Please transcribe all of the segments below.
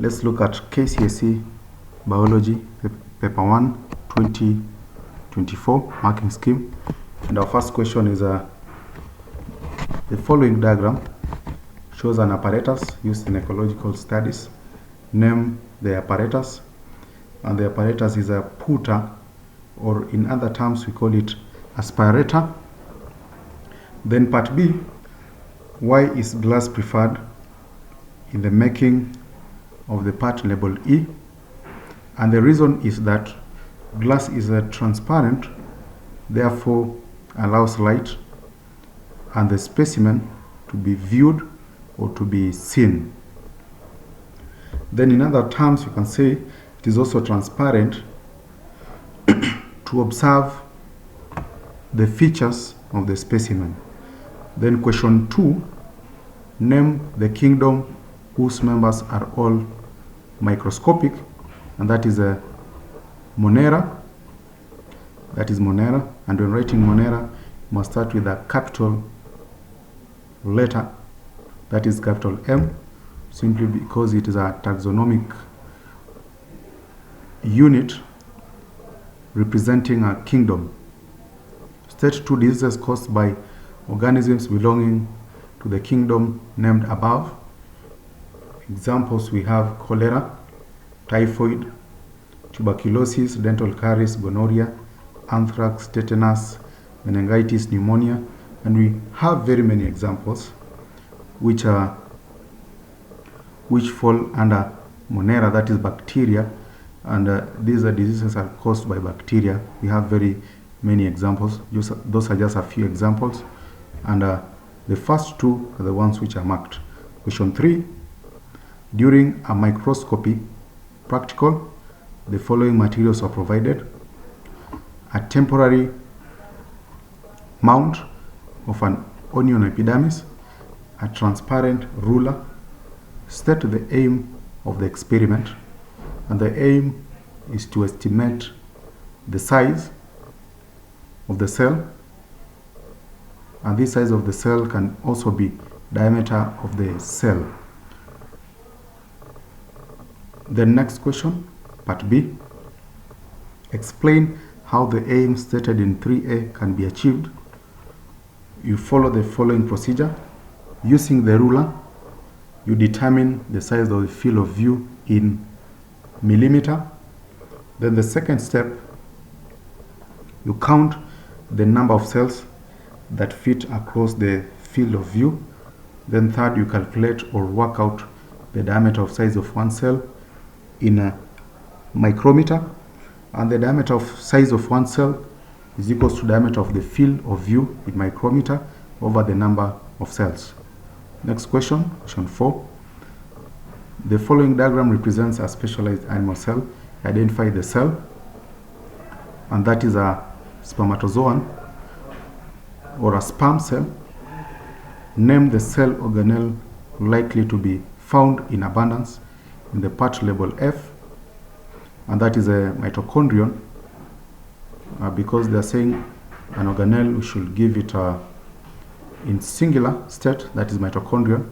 Let's look at KCSE Biology, Paper 1, 2024, marking scheme. And our first question is the following diagram shows an apparatus used in ecological studies. Name the apparatus, and the apparatus is a putter, or in other terms we call it aspirator. Then part B, why is glass preferred in the making of the part labeled E? And the reason is that glass is transparent, therefore allows light and the specimen to be viewed or to be seen. Then in other terms you can say it is also transparent to observe the features of the specimen. Then question 2, name the kingdom whose members are all microscopic, and that is a Monera. That is Monera, and when writing Monera, you must start with a capital letter, that is capital M, simply because it is a taxonomic unit representing a kingdom. State 2 diseases caused by organisms belonging to the kingdom named above. Examples we have cholera, typhoid, tuberculosis, dental caries, gonorrhea, anthrax, tetanus, meningitis, pneumonia, and we have very many examples which fall under Monera, that is bacteria, and these diseases are caused by bacteria. We have very many examples. Those are just a few examples, and the first two are the ones which are marked. Question 3, during a microscopy practical, the following materials are provided: a temporary mount of an onion epidermis, a transparent ruler. State the aim of the experiment, and the aim is to estimate the size of the cell, and this size of the cell can also be diameter of the cell. The next question, part B, explain how the aim stated in 3A can be achieved. You follow the following procedure. Using the ruler, you determine the size of the field of view in millimeter. Then the second step, you count the number of cells that fit across the field of view. Then third, you calculate or work out the diameter of size of one cell in a micrometer, and the diameter of size of one cell is equal to diameter of the field of view in micrometer over the number of cells. Next question, question 4. The following diagram represents a specialized animal cell. Identify the cell, and that is a spermatozoan or a sperm cell. Name the cell organelle likely to be found in abundance in the part labeled F, and that is a mitochondrion, because they are saying an organelle, we should give it in singular state, that is mitochondrion.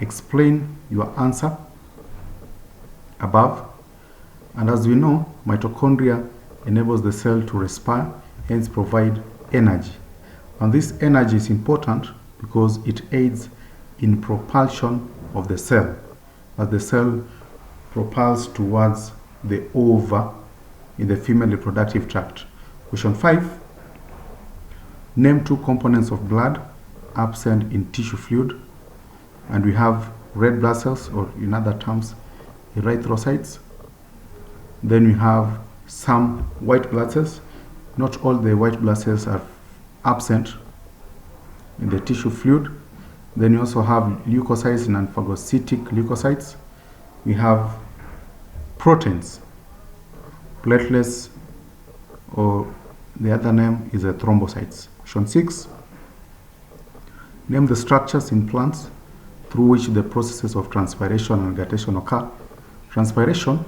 Explain your answer above. And as we know, mitochondria enables the cell to respire, hence provide energy. And this energy is important because it aids in propulsion of the cell, as the cell propels towards the ova in the female reproductive tract. Question 5. Name two components of blood absent in tissue fluid, and we have red blood cells, or in other terms erythrocytes. Then we have some white blood cells. Not all the white blood cells are absent in the tissue fluid. Then you also have leukocytes and phagocytic leukocytes. We have proteins, platelets, or the other name is thrombocytes. Question 6. Name the structures in plants through which the processes of transpiration and guttation occur. Transpiration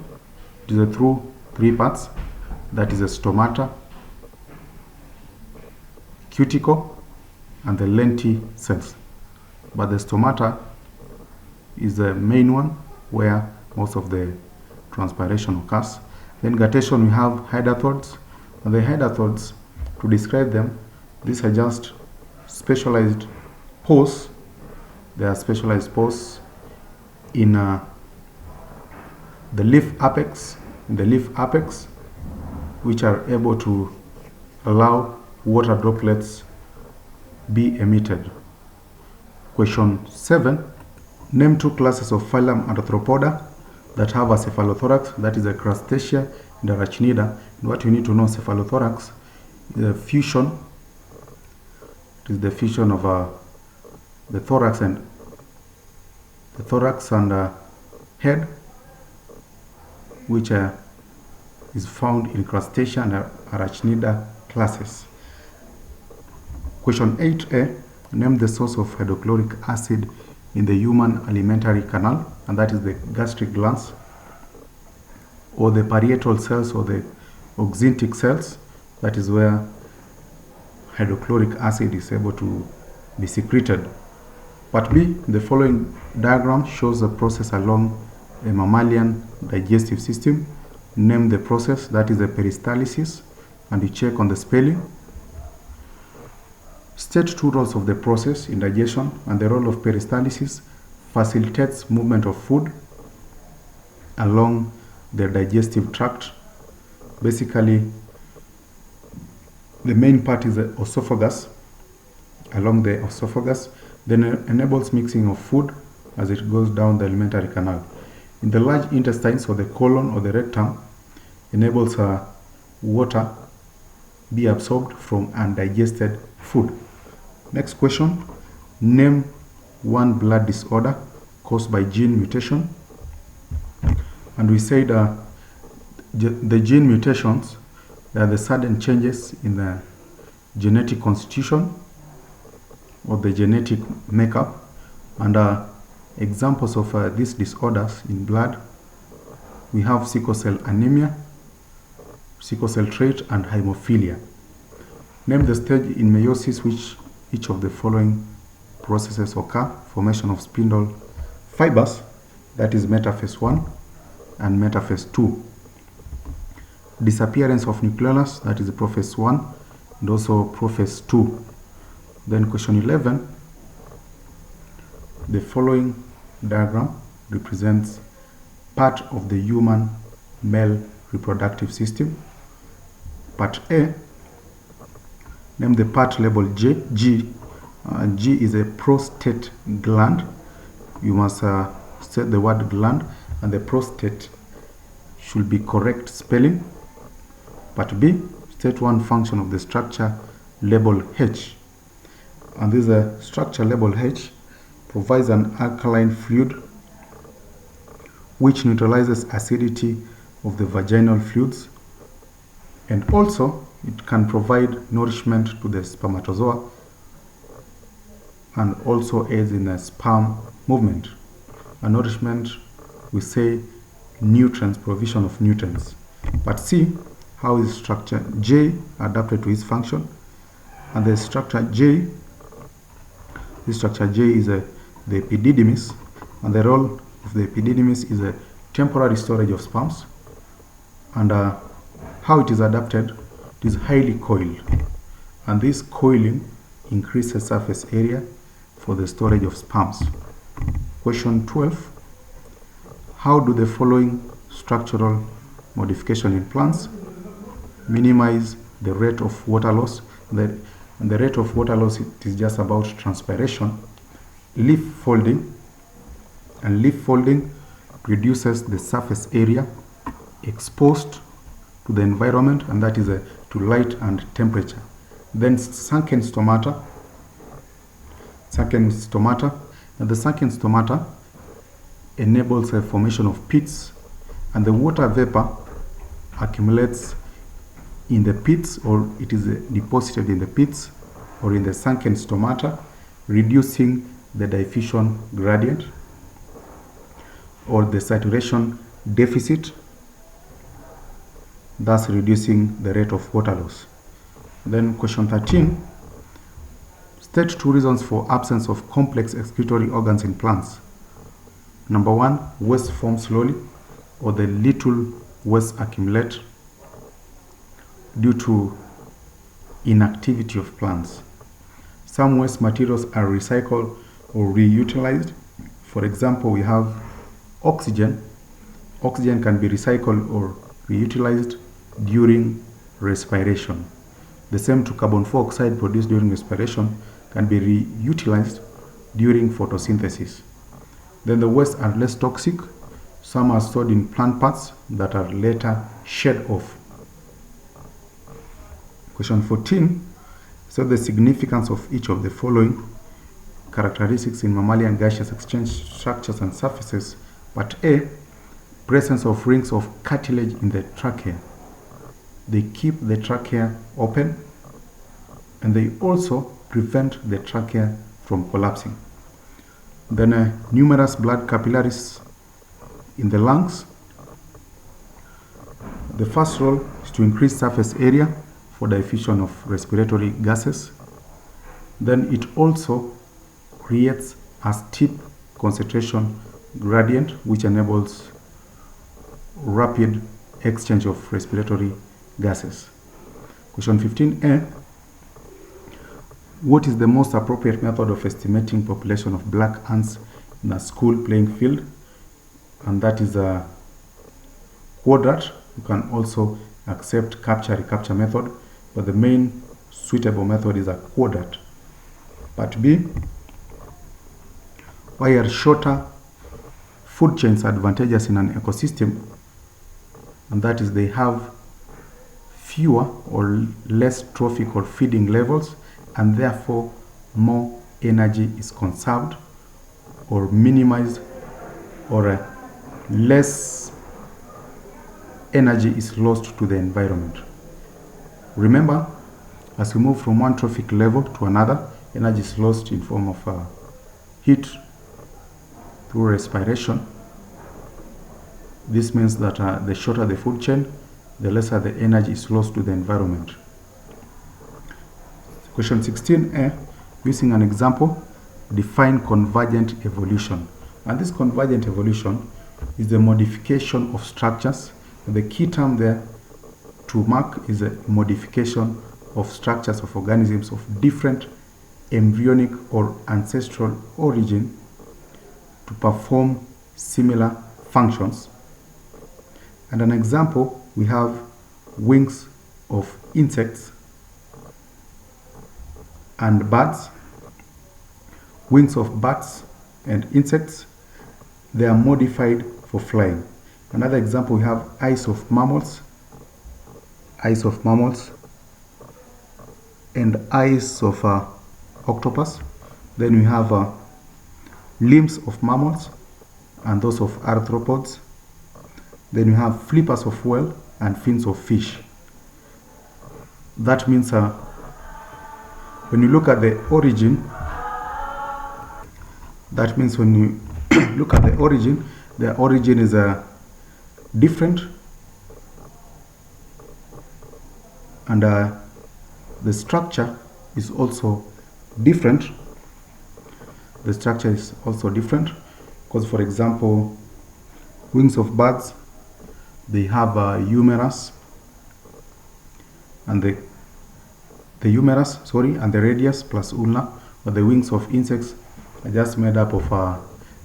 is through three parts, that is the stomata, cuticle, and the lenticels. But the stomata is the main one, where most of the transpiration occurs. Then guttation, we have hydrathodes. And the hydrathodes, to describe them, these are just specialized pores. They are specialized pores in the leaf apex, which are able to allow water droplets be emitted. Question 7. Name 2 classes of Phylum Arthropoda that have a cephalothorax, that is a crustacea and arachnida. And what you need to know, cephalothorax is the fusion. It is the fusion of the thorax and head, which is found in crustacea and arachnida classes. Question 8a. Name the source of hydrochloric acid in the human alimentary canal, and that is the gastric glands, or the parietal cells, or the oxyntic cells. That is where hydrochloric acid is able to be secreted. Part B, the following diagram shows the process along a mammalian digestive system. Name the process, that is the peristalsis, and you check on the spelling. State 2 roles of the process in digestion, and the role of peristalsis facilitates movement of food along the digestive tract. Basically, the main part is the esophagus, along the esophagus, then enables mixing of food as it goes down the alimentary canal. In the large intestines, or the colon or the rectum, enables water be absorbed from undigested food. Next question, name 1 blood disorder caused by gene mutation. And we said the gene mutations, they are the sudden changes in the genetic constitution or the genetic makeup. And examples of these disorders in blood, we have sickle cell anemia, sickle cell trait, and hemophilia. Name the stage in meiosis which each of the following processes occur. Formation of spindle fibers, that is metaphase 1 and metaphase 2. Disappearance of nucleolus, that is prophase 1 and also prophase 2. Then question 11, the following diagram represents part of the human male reproductive system. Part A, name the part labeled G. G is a prostate gland. You must set the word gland, and the prostate should be correct spelling. Part B, state 1 function of the structure labeled H. And this structure labeled H provides an alkaline fluid which neutralizes acidity of the vaginal fluids, and also it can provide nourishment to the spermatozoa and also aids in the sperm movement. And nourishment, we say nutrients, provision of nutrients. But see how is structure J adapted to its function. And the structure J, this structure J is the epididymis, and the role of the epididymis is a temporary storage of sperms. And how it is adapted, it is highly coiled, and this coiling increases surface area for the storage of sperms. Question 12, how do the following structural modification in plants minimize the rate of water loss? And the rate of water loss, it is just about transpiration. Leaf folding, and leaf folding reduces the surface area exposed to the environment, and that is to light and temperature. Then sunken stomata, and the sunken stomata enables a formation of pits, and the water vapor accumulates in the pits, or it is deposited in the pits or in the sunken stomata, reducing the diffusion gradient or the saturation deficit, thus reducing the rate of water loss. Then question 13, state 2 reasons for absence of complex excretory organs in plants. Number one, waste forms slowly, or the little waste accumulate due to inactivity of plants. Some waste materials are recycled or reutilized. For example, we have oxygen. Oxygen can be recycled or reutilized during respiration. The same to carbon dioxide produced during respiration can be reutilized during photosynthesis. Then the waste are less toxic. Some are stored in plant parts that are later shed off. Question 14. So the significance of each of the following characteristics in mammalian gaseous exchange structures and surfaces. Part A, presence of rings of cartilage in the trachea. They keep the trachea open, and they also prevent the trachea from collapsing. Then numerous blood capillaries in the lungs. The first role is to increase surface area for diffusion of respiratory gases. Then it also creates a steep concentration gradient which enables rapid exchange of respiratory gases. Question 15a. What is the most appropriate method of estimating population of black ants in a school playing field? And that is a quadrat. You can also accept capture-recapture method, but the main suitable method is a quadrat. Part B. Why are shorter food chains advantageous in an ecosystem? And that is they have fewer or less trophic or feeding levels, and therefore more energy is conserved or minimized, or less energy is lost to the environment. Remember, as we move from one trophic level to another, energy is lost in form of heat through respiration. This means that the shorter the food chain, the lesser the energy is lost to the environment. Question 16a, using an example, define convergent evolution. And this convergent evolution is the modification of structures. And the key term there to mark is a modification of structures of organisms of different embryonic or ancestral origin to perform similar functions. And an example, we have wings of insects and birds. Wings of birds and insects, they are modified for flying. Another example, we have eyes of mammals and eyes of octopus. Then we have limbs of mammals and those of arthropods. Then we have flippers of whale and fins of fish. That means when you look at the origin, the origin is different, and the structure is also different. The structure is also different because, for example, wings of birds, they have a humerus, and the radius plus ulna, but the wings of insects are just made up of a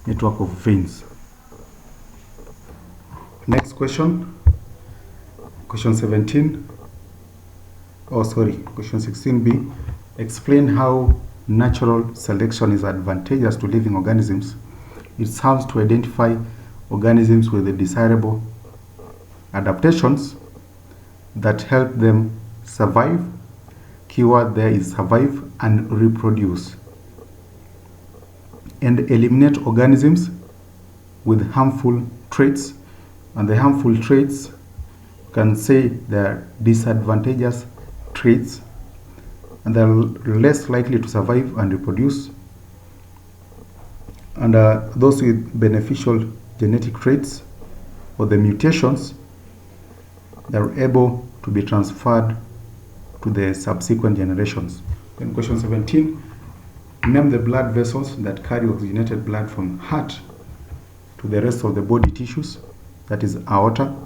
network of veins. Next question, question 16b. Explain how natural selection is advantageous to living organisms. It serves to identify organisms with the desirable adaptations that help them survive. Keyword there is survive and reproduce, and eliminate organisms with harmful traits. And the harmful traits, can say they're disadvantageous traits, and they're less likely to survive and reproduce. And those with beneficial genetic traits or the mutations, they're able to be transferred to the subsequent generations. Then question 17, name the blood vessels that carry oxygenated blood from heart to to the rest of the body tissues, that is aorta.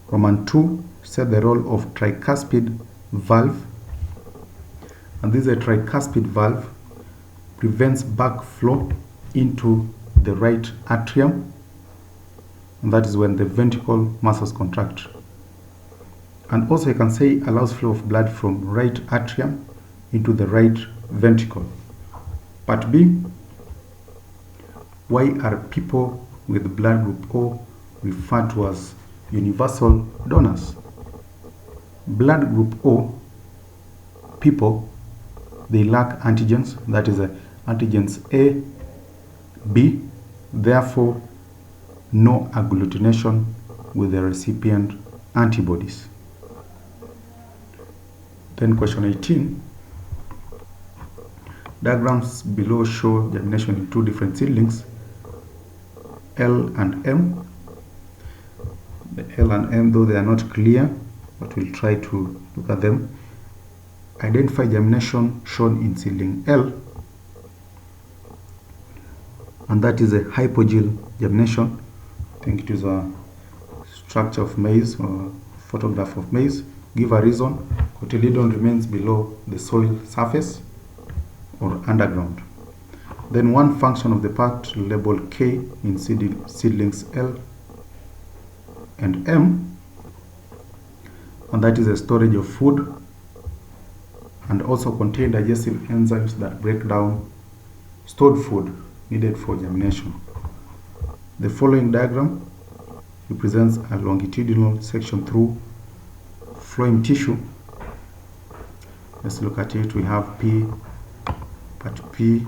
Roman 2, set the role of tricuspid valve, and this is a tricuspid valve, prevents backflow into the right atrium, and that is when the ventricle muscles contract. And also you can say allows flow of blood from right atrium into the right ventricle. Part B, why are people with blood group O referred to as universal donors? Blood group O people, they lack antigens, that is antigens A, B, therefore no agglutination with the recipient antibodies. Then question 18, diagrams below show germination in two different seedlings, L and M. The L and M, though they are not clear, but we'll try to look at them. Identify germination shown in seedling L, and that is a hypogel germination. I think it is a structure of maize or photograph of maize. Give a reason. Cotyledon remains below the soil surface or underground. Then one function of the part labeled K in seedlings L and M, and that is a storage of food and also contain digestive enzymes that break down stored food needed for germination. The following diagram represents a longitudinal section through phloem tissue. Let's look at it. We have P, part P,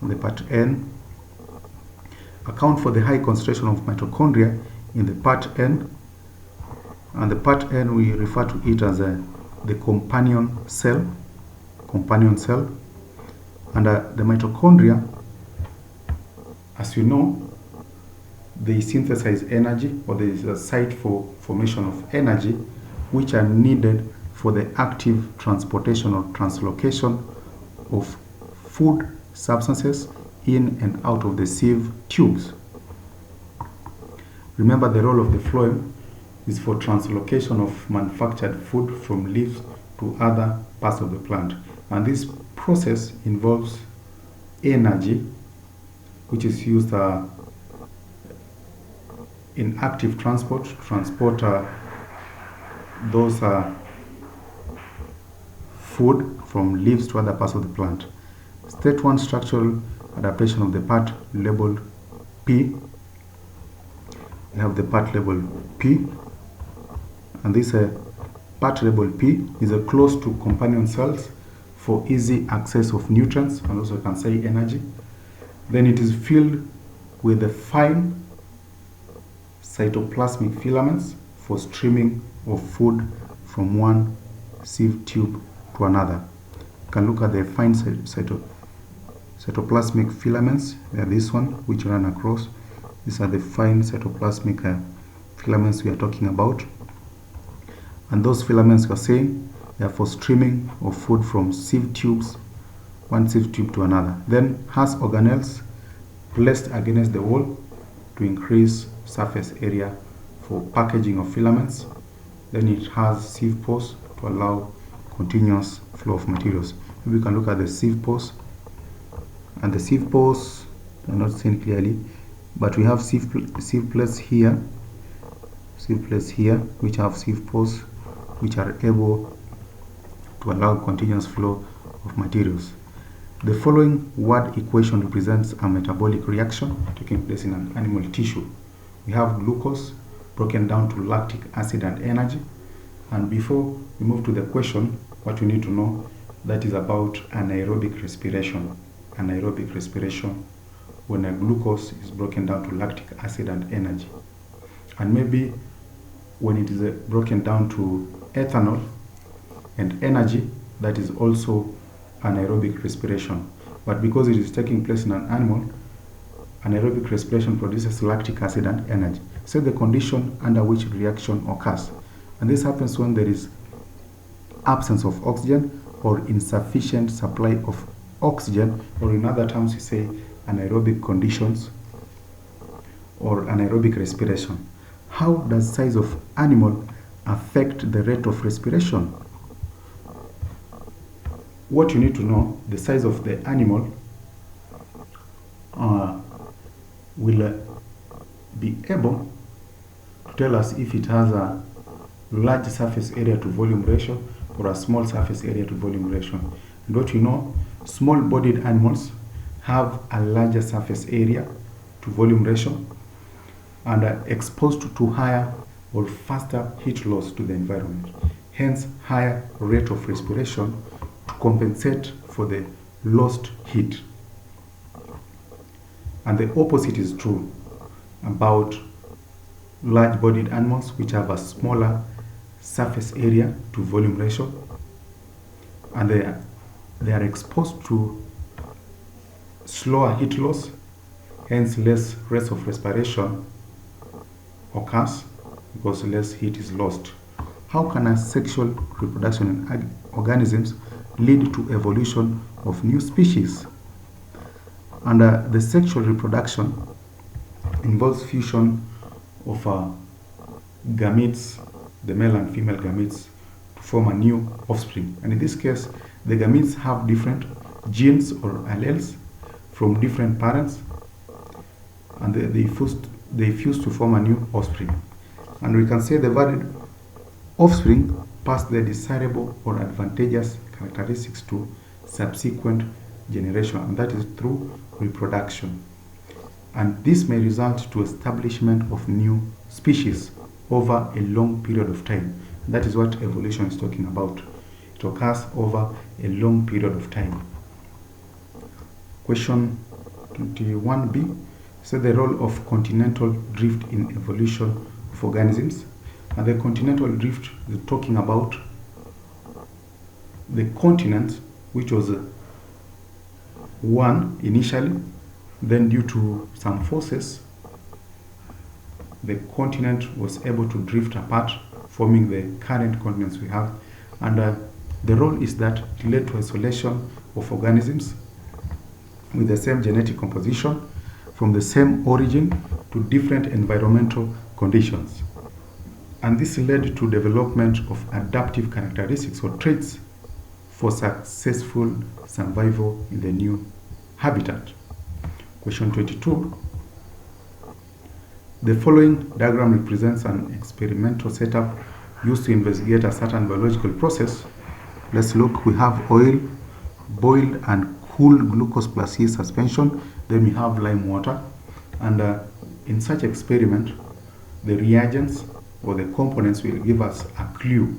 and the part N. Account for the high concentration of mitochondria in the part N, and the part N we refer to it as the companion cell, and the mitochondria, as you know, they synthesize energy, or there is a site for formation of energy, which are needed for the active transportation or translocation of food substances in and out of the sieve tubes. Remember, the role of the phloem is for translocation of manufactured food from leaves to other parts of the plant, and this process involves energy, which is used in active transport those food from leaves to other parts of the plant. State one structural adaptation of the part labeled P. We have the part labeled P, and this part labeled P is close to companion cells for easy access of nutrients, and also you can say energy. Then it is filled with the fine cytoplasmic filaments for streaming of food from one sieve tube to another. You can look at the fine cytoplasmic filaments. They are this one, which run across. These are the fine cytoplasmic filaments we are talking about. And those filaments we are saying they are for streaming of food from sieve tubes, one sieve tube to another. Then has organelles placed against the wall to increase surface area for packaging of filaments. Then it has sieve pores to allow continuous flow of materials. Maybe we can look at the sieve pores, and the sieve pores are not seen clearly, but we have sieve plates here, which have sieve pores which are able to allow continuous flow of materials. The following word equation represents a metabolic reaction taking place in an animal tissue. We have glucose broken down to lactic acid and energy. And before we move to the question, what we need to know, that is about anaerobic respiration. Anaerobic respiration, when a glucose is broken down to lactic acid and energy. And maybe when it is broken down to ethanol and energy, that is also anaerobic respiration. But because it is taking place in an animal, anaerobic respiration produces lactic acid and energy. Say the condition under which reaction occurs. And this happens when there is absence of oxygen or insufficient supply of oxygen, or in other terms we say anaerobic conditions or anaerobic respiration. How does size of animal affect the rate of respiration? What you need to know, the size of the animal will be able to tell us if it has a large surface area to volume ratio or a small surface area to volume ratio. And what you know, small-bodied animals have a larger surface area to volume ratio and are exposed to higher or faster heat loss to the environment. Hence, higher rate of respiration to compensate for the lost heat. And the opposite is true about large-bodied animals which have a smaller surface area to volume ratio, and they are exposed to slower heat loss, hence less rate of respiration occurs because less heat is lost. How can a sexual reproduction in organisms lead to evolution of new species? And the sexual reproduction involves fusion of gametes, the male and female gametes, to form a new offspring. And in this case, the gametes have different genes or alleles from different parents, and they fuse to form a new offspring. And we can say the valid offspring pass the desirable or advantageous characteristics to subsequent generation, and that is through reproduction. And this may result to establishment of new species over a long period of time. And that is what evolution is talking about. It occurs over a long period of time. Question 21b. So the role of continental drift in evolution of organisms. And the continental drift is talking about the continent which was one initially, then due to some forces the continent was able to drift apart, forming the current continents we have. And the role is that it led to isolation of organisms with the same genetic composition from the same origin to different environmental conditions. And this led to development of adaptive characteristics or traits for successful survival in the new habitat. Question 22. The following diagram represents an experimental setup used to investigate a certain biological process. Let's look. We have oil, boiled and cooled glucose plus yeast suspension. Then we have lime water. And in such experiment, the reagents or the components will give us a clue.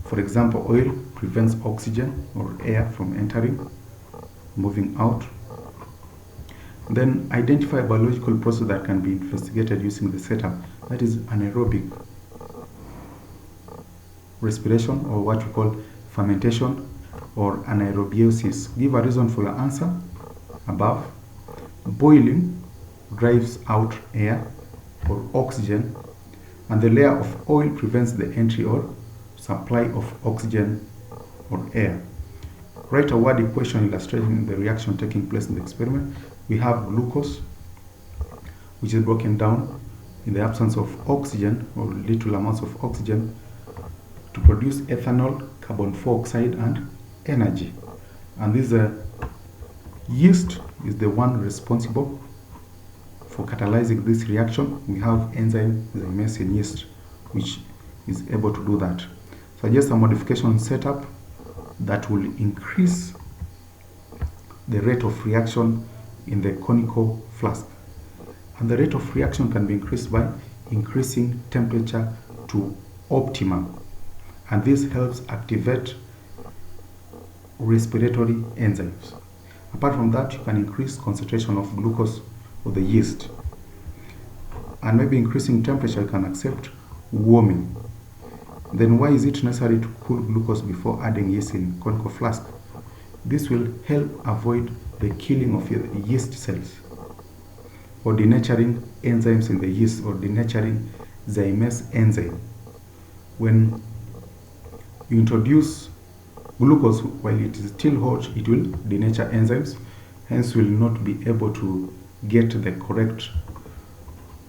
For example, oil prevents oxygen or air from entering, moving out. Then identify a biological process that can be investigated using the setup. That is anaerobic respiration, or what we call fermentation or anaerobiosis. Give a reason for your answer above. Boiling drives out air or oxygen, and the layer of oil prevents the entry or supply of oxygen or air. Write a word equation illustrating the reaction taking place in the experiment. We have glucose, which is broken down in the absence of oxygen or little amounts of oxygen to produce ethanol, carbon dioxide, and energy. And this yeast is the one responsible for catalyzing this reaction. We have enzyme zymes in yeast, which is able to do that. Suggest a modification setup that will increase the rate of reaction in the conical flask. And the rate of reaction can be increased by increasing temperature to optimum. And this helps activate respiratory enzymes. Apart from that, you can increase concentration of glucose or the yeast. And maybe increasing temperature, you can accept warming. Then why is it necessary to cool glucose before adding yeast in conical flask? This will help avoid the killing of your yeast cells or denaturing enzymes in the yeast or denaturing zymes enzyme. When you introduce glucose while it is still hot, it will denature enzymes, hence will not be able to get the correct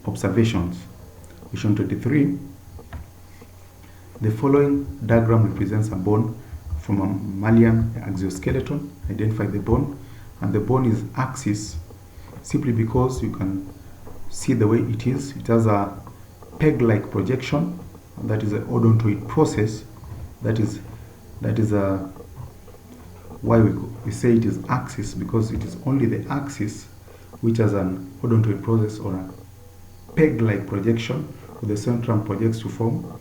observations. Question 23. The following diagram represents a bone from a mammalian exoskeleton. Identify the bone, and the bone is axis simply because you can see the way it is. It has a peg-like projection, and that is an odontoid process. That is why we say it is axis, because it is only the axis which has an odontoid process or a peg-like projection, with the centrum projects to form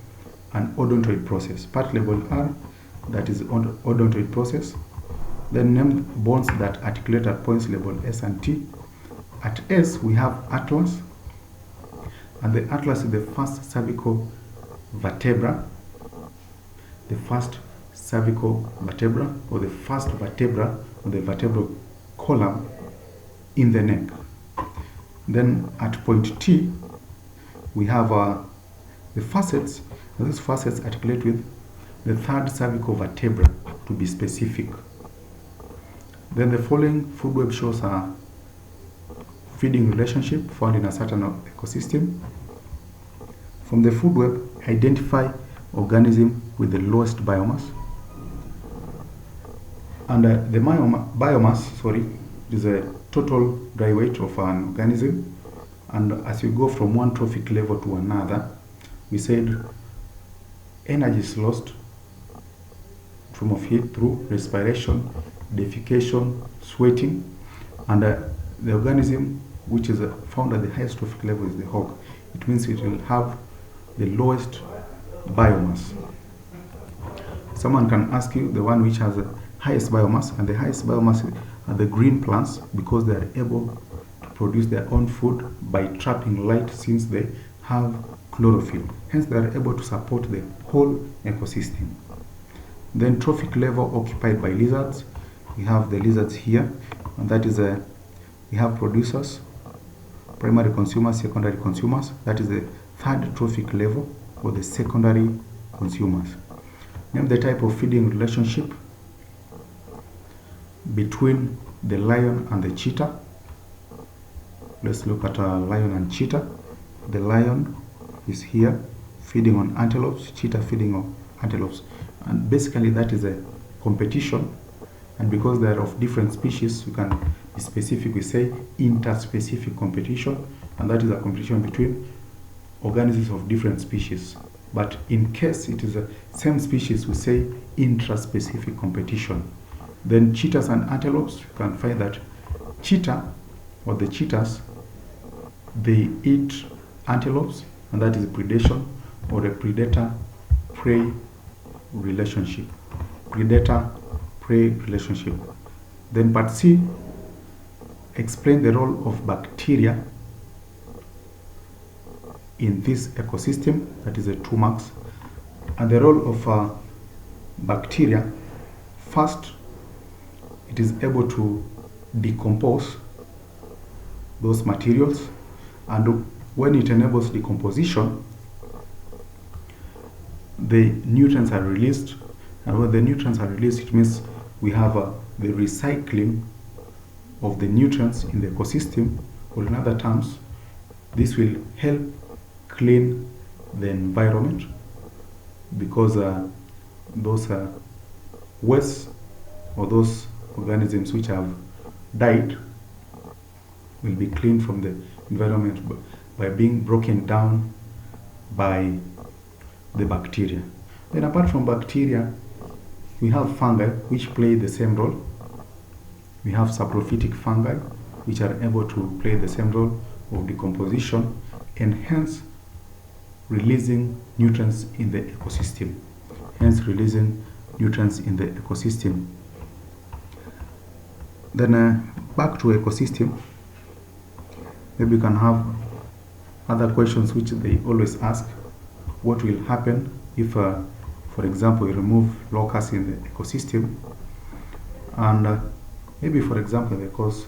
an odontoid process. Part label R, that is odontoid process. Then name bones that articulate at points label S and T. At S we have atlas, and the atlas is the first cervical vertebra. The first cervical vertebra, or the first vertebra on the vertebral column in the neck. Then at point T we have the facets, and these facets articulate with the third cervical vertebra, to be specific. Then the following food web shows a feeding relationship found in a certain ecosystem. From the food web, identify organism with the lowest biomass. And the biomass is a total dry weight of an organism. And as you go from one trophic level to another, we said energy is lost from of heat through respiration, defecation, sweating, and the organism which is found at the highest trophic level is the hog. It means it will have the lowest biomass. Someone can ask you the one which has the highest biomass, and the highest biomass are the green plants, because they are able to produce their own food by trapping light, since they have chlorophyll. Hence they are able to support the whole ecosystem. Then trophic level occupied by lizards. We have the lizards here, and that is we have producers, primary consumers, secondary consumers. That is the third trophic level, or the secondary consumers. Name the type of feeding relationship between the lion and the cheetah. Let's look at a lion and cheetah. The lion is here feeding on antelopes, cheetah feeding on antelopes, and basically that is a competition. And because they are of different species, we can be specific. We say interspecific competition, and that is a competition between organisms of different species. But in case it is the same species, we say intraspecific competition. Then cheetahs and antelopes, you can find that cheetah, or the cheetahs, they eat antelopes, and that is predation, or a predator-prey relationship. Predator-prey relationship. Then part C, explain the role of bacteria in this ecosystem. That is the 2 marks. And the role of bacteria, first, it is able to decompose those materials, and when it enables decomposition, the nutrients are released, and when the nutrients are released, it means we have the recycling of the nutrients in the ecosystem, or in other terms, this will help clean the environment, because those wastes, or those organisms which have died, will be cleaned from the environment by being broken down by the bacteria. Then apart from bacteria, we have fungi which play the same role. We have saprophytic fungi which are able to play the same role of decomposition, and hence releasing nutrients in the ecosystem. Then back to ecosystem, maybe you can have other questions which they always ask. What will happen if, for example, you remove locusts in the ecosystem, and maybe, for example, because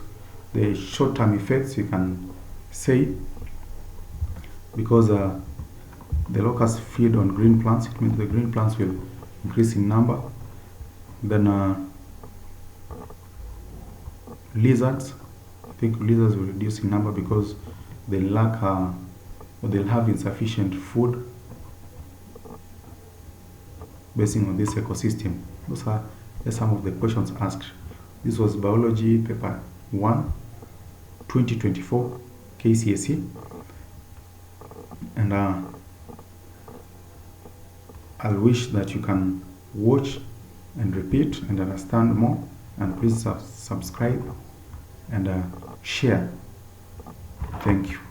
the short-term effects, you can say, because the locusts feed on green plants, it means the green plants will increase in number. Then lizards, I think lizards will reduce in number because they lack or they'll have insufficient food based on this ecosystem? Those are some of the questions asked. This was Biology Paper 1, 2024, KCSE. And I'll wish that you can watch and repeat and understand more. And please subscribe and share. Thank you.